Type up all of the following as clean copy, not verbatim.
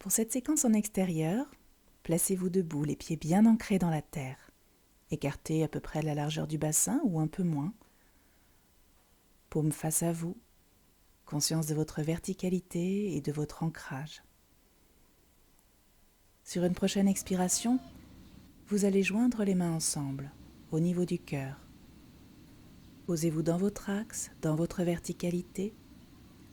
Pour cette séquence en extérieur, placez-vous debout, les pieds bien ancrés dans la terre. Écartez à peu près la largeur du bassin ou un peu moins. Paume face à vous, conscience de votre verticalité et de votre ancrage. Sur une prochaine expiration, vous allez joindre les mains ensemble, au niveau du cœur. Posez-vous dans votre axe, dans votre verticalité.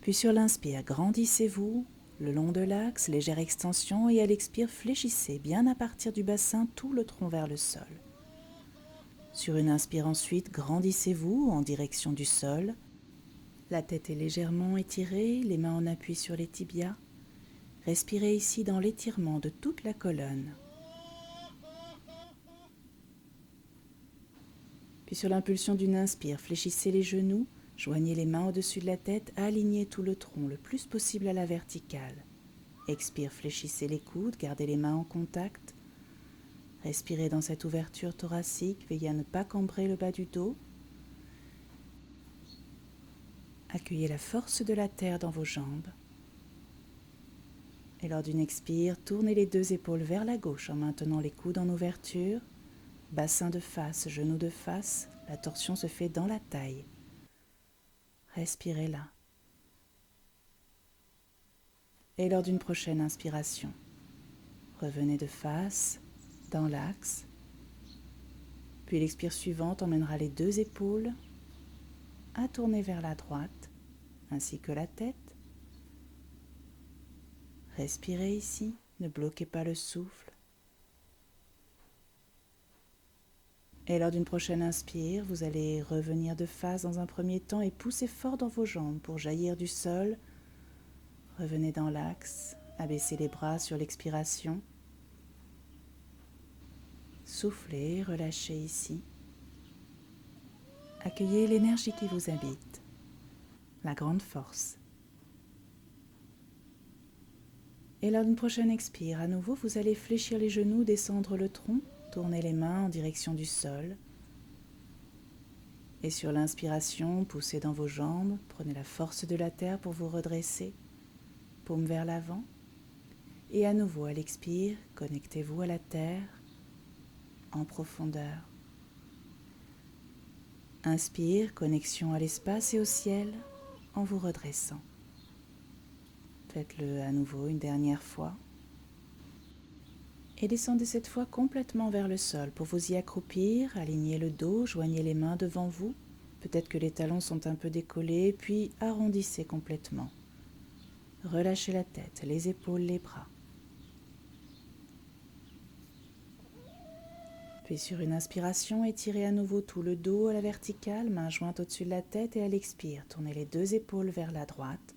Puis sur l'inspire, grandissez-vous le long de l'axe, légère extension, et à l'expire, fléchissez bien à partir du bassin tout le tronc vers le sol. Sur une inspire ensuite, grandissez-vous en direction du sol. La tête est légèrement étirée, les mains en appui sur les tibias. Respirez ici dans l'étirement de toute la colonne. Puis sur l'impulsion d'une inspire, fléchissez les genoux, joignez les mains au-dessus de la tête, alignez tout le tronc le plus possible à la verticale. Expire, fléchissez les coudes, gardez les mains en contact. Respirez dans cette ouverture thoracique, veillez à ne pas cambrer le bas du dos. Accueillez la force de la terre dans vos jambes. Et lors d'une expire, tournez les deux épaules vers la gauche en maintenant les coudes en ouverture. Bassin de face, genoux de face, la torsion se fait dans la taille. Respirez là. Et lors d'une prochaine inspiration, revenez de face, dans l'axe. Puis l'expire suivante emmènera les deux épaules à tourner vers la droite, ainsi que la tête. Respirez ici, ne bloquez pas le souffle. Et lors d'une prochaine inspire, vous allez revenir de face dans un premier temps et pousser fort dans vos jambes pour jaillir du sol. Revenez dans l'axe, abaissez les bras sur l'expiration. Soufflez, relâchez ici. Accueillez l'énergie qui vous habite, la grande force. Et lors d'une prochaine expire, à nouveau, vous allez fléchir les genoux, descendre le tronc, tourner les mains en direction du sol. Et sur l'inspiration, poussez dans vos jambes, prenez la force de la terre pour vous redresser, paume vers l'avant. Et à nouveau, à l'expire, connectez-vous à la terre en profondeur. Inspire, connexion à l'espace et au ciel en vous redressant. Faites-le à nouveau une dernière fois. Et descendez cette fois complètement vers le sol. Pour vous y accroupir, alignez le dos, joignez les mains devant vous. Peut-être que les talons sont un peu décollés, puis arrondissez complètement. Relâchez la tête, les épaules, les bras. Puis sur une inspiration, étirez à nouveau tout le dos à la verticale, main jointe au-dessus de la tête, et à l'expire, tournez les deux épaules vers la droite.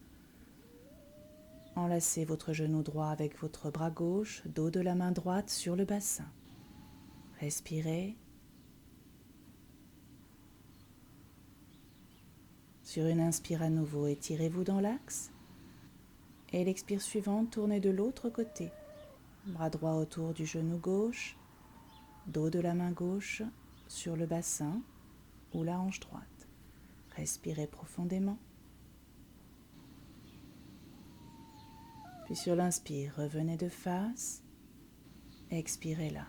Enlacez votre genou droit avec votre bras gauche, dos de la main droite sur le bassin. Respirez. Sur une inspire à nouveau, étirez-vous dans l'axe. Et l'expire suivante, tournez de l'autre côté. Bras droit autour du genou gauche, dos de la main gauche sur le bassin ou la hanche droite. Respirez profondément. Puis sur l'inspire, revenez de face, expirez là.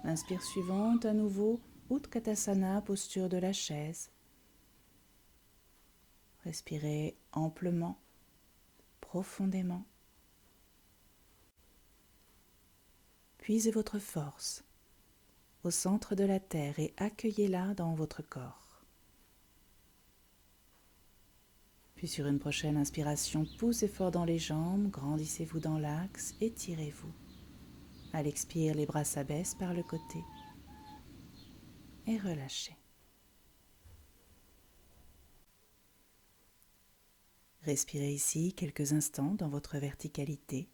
L'inspire suivante, à nouveau, Utkatasana, posture de la chaise. Respirez amplement, profondément. Puisez votre force au centre de la terre et accueillez-la dans votre corps. Puis sur une prochaine inspiration, poussez fort dans les jambes, grandissez-vous dans l'axe, étirez-vous. À l'expire, les bras s'abaissent par le côté et relâchez. Respirez ici quelques instants dans votre verticalité.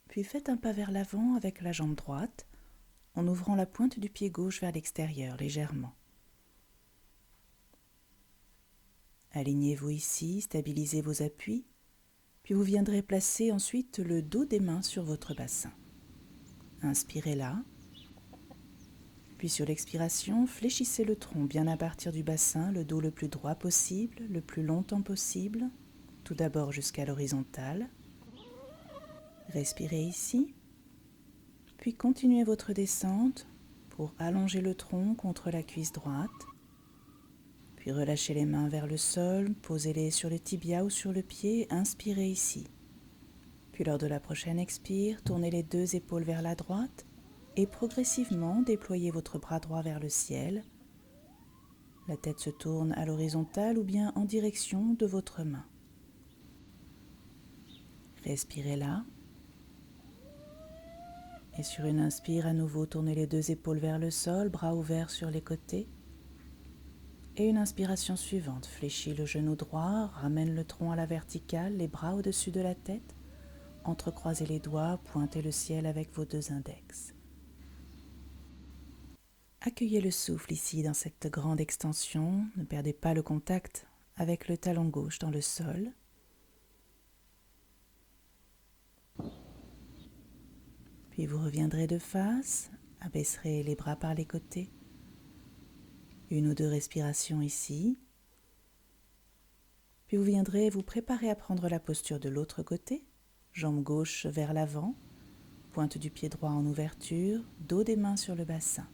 Puis faites un pas vers l'avant avec la jambe droite, en ouvrant la pointe du pied gauche vers l'extérieur légèrement. Alignez-vous ici, stabilisez vos appuis, puis vous viendrez placer ensuite le dos des mains sur votre bassin. Inspirez là. Puis sur l'expiration, fléchissez le tronc bien à partir du bassin, le dos le plus droit possible, le plus longtemps possible, tout d'abord jusqu'à l'horizontale. Respirez ici, puis continuez votre descente pour allonger le tronc contre la cuisse droite. Puis relâchez les mains vers le sol, posez-les sur le tibia ou sur le pied, inspirez ici. Puis lors de la prochaine expire, tournez les deux épaules vers la droite et progressivement déployez votre bras droit vers le ciel. La tête se tourne à l'horizontale ou bien en direction de votre main. Respirez là. Et sur une inspire, à nouveau, tournez les deux épaules vers le sol, bras ouverts sur les côtés. Et une inspiration suivante, fléchis le genou droit, ramène le tronc à la verticale, les bras au-dessus de la tête, entrecroisez les doigts, pointez le ciel avec vos deux index. Accueillez le souffle ici dans cette grande extension, ne perdez pas le contact avec le talon gauche dans le sol. Puis vous reviendrez de face, abaisserez les bras par les côtés. Une ou deux respirations ici. Puis vous viendrez vous préparer à prendre la posture de l'autre côté, jambe gauche vers l'avant, pointe du pied droit en ouverture, dos des mains sur le bassin.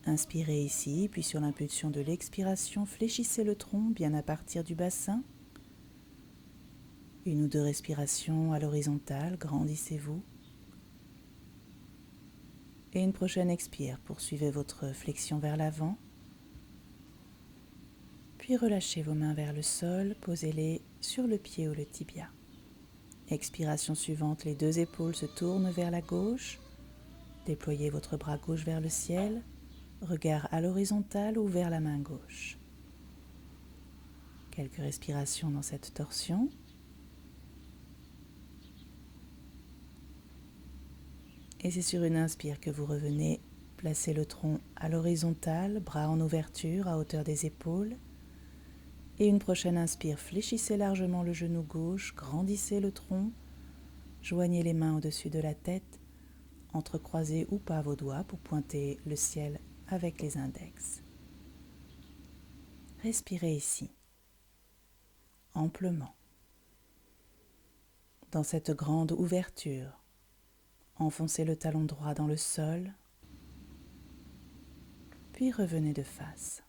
Inspirez ici, puis sur l'impulsion de l'expiration, fléchissez le tronc bien à partir du bassin. Une ou deux respirations à l'horizontale, grandissez-vous. Et une prochaine expire, poursuivez votre flexion vers l'avant. Puis relâchez vos mains vers le sol, posez-les sur le pied ou le tibia. Expiration suivante, les deux épaules se tournent vers la gauche. Déployez votre bras gauche vers le ciel, regard à l'horizontale ou vers la main gauche. Quelques respirations dans cette torsion. Et c'est sur une inspire que vous revenez, placez le tronc à l'horizontale, bras en ouverture à hauteur des épaules. Et une prochaine inspire, fléchissez largement le genou gauche, grandissez le tronc, joignez les mains au-dessus de la tête, entrecroisez ou pas vos doigts pour pointer le ciel avec les index. Respirez ici, amplement. Dans cette grande ouverture, enfoncez le talon droit dans le sol, puis revenez de face.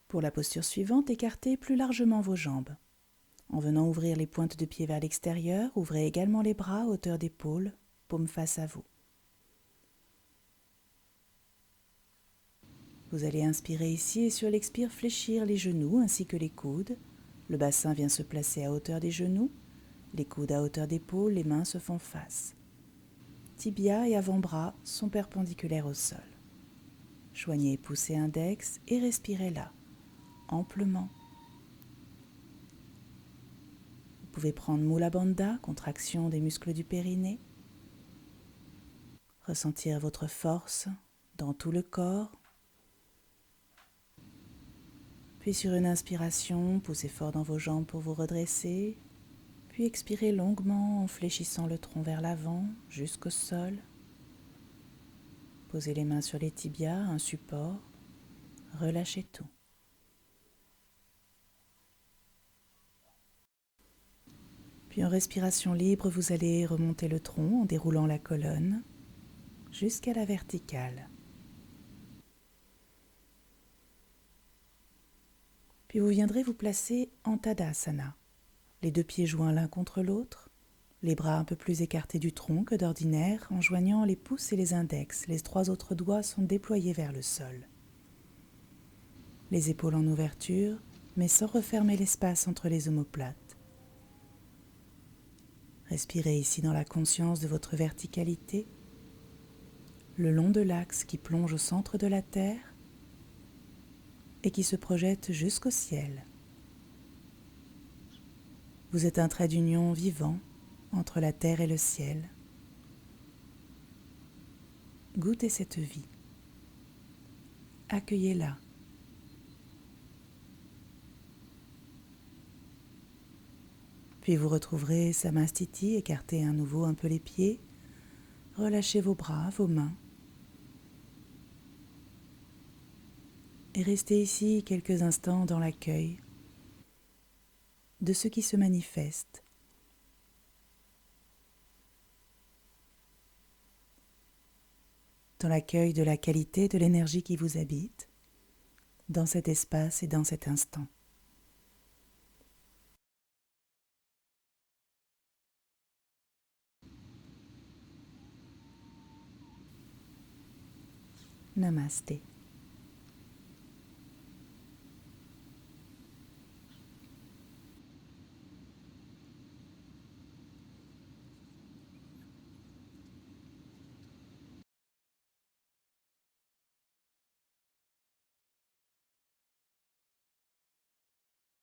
Pour la posture suivante, écartez plus largement vos jambes. En venant ouvrir les pointes de pied vers l'extérieur, ouvrez également les bras à hauteur d'épaule, paume face à vous. Vous allez inspirer ici et sur l'expire fléchir les genoux ainsi que les coudes. Le bassin vient se placer à hauteur des genoux, les coudes à hauteur d'épaule, les mains se font face. Tibia et avant-bras sont perpendiculaires au sol. Joignez pouce et index et respirez là, amplement. Vous pouvez prendre Mula Bandha, contraction des muscles du périnée. Ressentir votre force dans tout le corps. Puis sur une inspiration, poussez fort dans vos jambes pour vous redresser. Puis expirez longuement en fléchissant le tronc vers l'avant jusqu'au sol. Posez les mains sur les tibias, un support. Relâchez tout. Puis en respiration libre, vous allez remonter le tronc en déroulant la colonne jusqu'à la verticale. Puis vous viendrez vous placer en Tadasana, les deux pieds joints l'un contre l'autre, les bras un peu plus écartés du tronc que d'ordinaire, en joignant les pouces et les index. Les trois autres doigts sont déployés vers le sol. Les épaules en ouverture, mais sans refermer l'espace entre les omoplates. Respirez ici dans la conscience de votre verticalité, le long de l'axe qui plonge au centre de la terre et qui se projette jusqu'au ciel. Vous êtes un trait d'union vivant entre la terre et le ciel. Goûtez cette vie. Accueillez-la. Puis vous retrouverez Samastiti, écartez à nouveau un peu les pieds, Relâchez vos bras, vos mains. Et restez ici quelques instants dans l'accueil de ce qui se manifeste. Dans l'accueil de la qualité de l'énergie qui vous habite, dans cet espace et dans cet instant. Namasté.